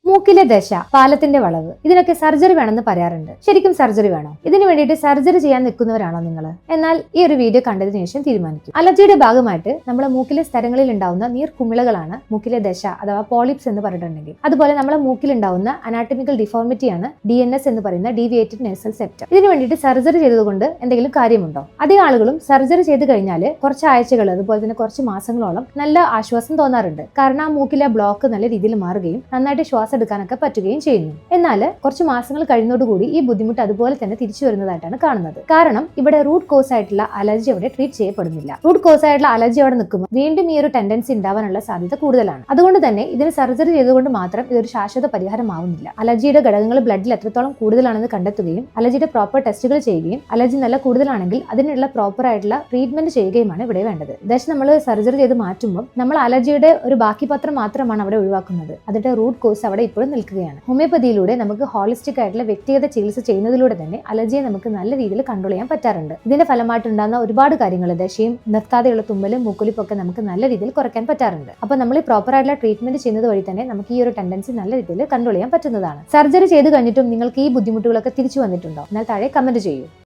മൂക്കിലെ ദശ, പാലത്തിന്റെ വളവ്, ഇതിനൊക്കെ സർജറി വേണമെന്ന് പറയാറുണ്ട്. ശരിക്കും സർജറി വേണോ? ഇതിനു വേണ്ടിയിട്ട് സർജറി ചെയ്യാൻ നിൽക്കുന്നവരാണോ നിങ്ങൾ? എന്നാൽ ഈ ഒരു വീഡിയോ കണ്ടതിന് ശേഷം തീരുമാനിക്കും. അലർജിയുടെ ഭാഗമായിട്ട് നമ്മുടെ മൂക്കിലെ സ്ഥലങ്ങളിൽ ഉണ്ടാവുന്ന നീർക്കുമിളകളാണ് മൂക്കിലെ ദശ അഥവാ പോളിപ്സ് എന്ന് പറഞ്ഞിട്ടുണ്ടെങ്കിൽ. അതുപോലെ നമ്മുടെ മൂക്കിൽ ഉണ്ടാവുന്ന അനാറ്റമിക്കൽ ഡിഫോർമിറ്റിയാണ് DNS എന്ന് പറയുന്ന ഡീവിയേറ്റഡ് നേസൽ സെപ്റ്റം. ഇതിനു വേണ്ടിയിട്ട് സർജറി ചെയ്തതുകൊണ്ട് എന്തെങ്കിലും കാര്യമുണ്ടോ? അധികം ആളുകളും സർജറി ചെയ്ത് കഴിഞ്ഞാൽ കുറച്ച് ആഴ്ചകൾ അതുപോലെ തന്നെ കുറച്ച് മാസങ്ങളോളം നല്ല ആശ്വാസം തോന്നാറുണ്ട്. കാരണം ആ മൂക്കിലെ ബ്ലോക്ക് നല്ല രീതിയിൽ മാറുകയും നന്നായിട്ട് ശ്വാസം എടുക്കാനൊക്കെ പറ്റുകയും ചെയ്യുന്നു. എന്നാൽ കുറച്ച് മാസങ്ങൾ കഴിയുന്നതോടുകൂടി ഈ ബുദ്ധിമുട്ട് അതുപോലെ തന്നെ തിരിച്ചു വരുന്നതായിട്ടാണ് കാണുന്നത്. കാരണം ഇവിടെ റൂട്ട് കോസ് ആയിട്ടുള്ള അലർജി അവിടെ ട്രീറ്റ് ചെയ്യപ്പെടുന്നില്ല. റൂട്ട് കോസ് ആയിട്ടുള്ള അലർജി അവിടെ നിൽക്കുമ്പോൾ വീണ്ടും ഈ ഒരു ടെൻഡൻസി ഉണ്ടാവാനുള്ള സാധ്യത കൂടുതലാണ്. അതുകൊണ്ട് തന്നെ ഇതിന് സർജറി ചെയ്തുകൊണ്ട് മാത്രം ഇതൊരു ശാശ്വത പരിഹാരമാവുന്നില്ല. അലർജിയുടെ ഘടകങ്ങൾ ബ്ലഡിൽ എത്രത്തോളം കൂടുതലാണെന്ന് കണ്ടെത്തുകയും അലർജിയുടെ പ്രോപ്പർ ടെസ്റ്റുകൾ ചെയ്യുകയും അലർജി നല്ല കൂടുതലാണെങ്കിൽ അതിനുള്ള പ്രോപ്പർ ആയിട്ടുള്ള ട്രീറ്റ്മെന്റ് ചെയ്യുകയുമാണ് ഇവിടെ വേണ്ടത്. അതായത് നമ്മൾ സർജറി ചെയ്ത് മാറ്റുമ്പോൾ നമ്മൾ അലർജിയുടെ ഒരു ബാക്കി പത്രം മാത്രമാണ് അവിടെ ഒഴിവാക്കുന്നത്. അതിന്റെ റൂട്ട് കോസ് അവിടെ ഇപ്പോഴും നിൽക്കുകയാണ്. ഹോമിയോപ്പതിയിലൂടെ നമുക്ക് ഹോളിസ്റ്റിക് ആയിട്ടുള്ള വ്യക്തിഗത ചികിത്സ ചെയ്യുന്നതിലൂടെ തന്നെ അലർജിയെ നമുക്ക് നല്ല രീതിയിൽ കൺട്രോൾ ചെയ്യാൻ പറ്റാറുണ്ട്. ഇതിന്റെ ഫലമായിട്ടുണ്ടാകുന്ന ഒരുപാട് കാര്യങ്ങൾ, ദശയും നിർത്താതെയുള്ള തുമ്മലും മൂക്കൊലിപ്പും ഒക്കെ നമുക്ക് നല്ല രീതിയിൽ കുറയ്ക്കാൻ പറ്റാറുണ്ട്. അപ്പൊ നമ്മൾ ഈ പ്രോപ്പർ ആയിട്ടുള്ള ട്രീറ്റ്മെന്റ് ചെയ്യുന്നത് വഴി തന്നെ നമുക്ക് ഈ ഒരു ടെൻഡൻസി നല്ല രീതിയിൽ കൺട്രോൾ ചെയ്യാൻ പറ്റുന്നതാണ്. സർജറി ചെയ്ത് കഴിഞ്ഞിട്ടും നിങ്ങൾക്ക് ഈ ബുദ്ധിമുട്ടുകളൊക്കെ തിരിച്ചു വന്നിട്ടുണ്ടോ? എന്നാൽ താഴെ കമന്റ് ചെയ്യൂ.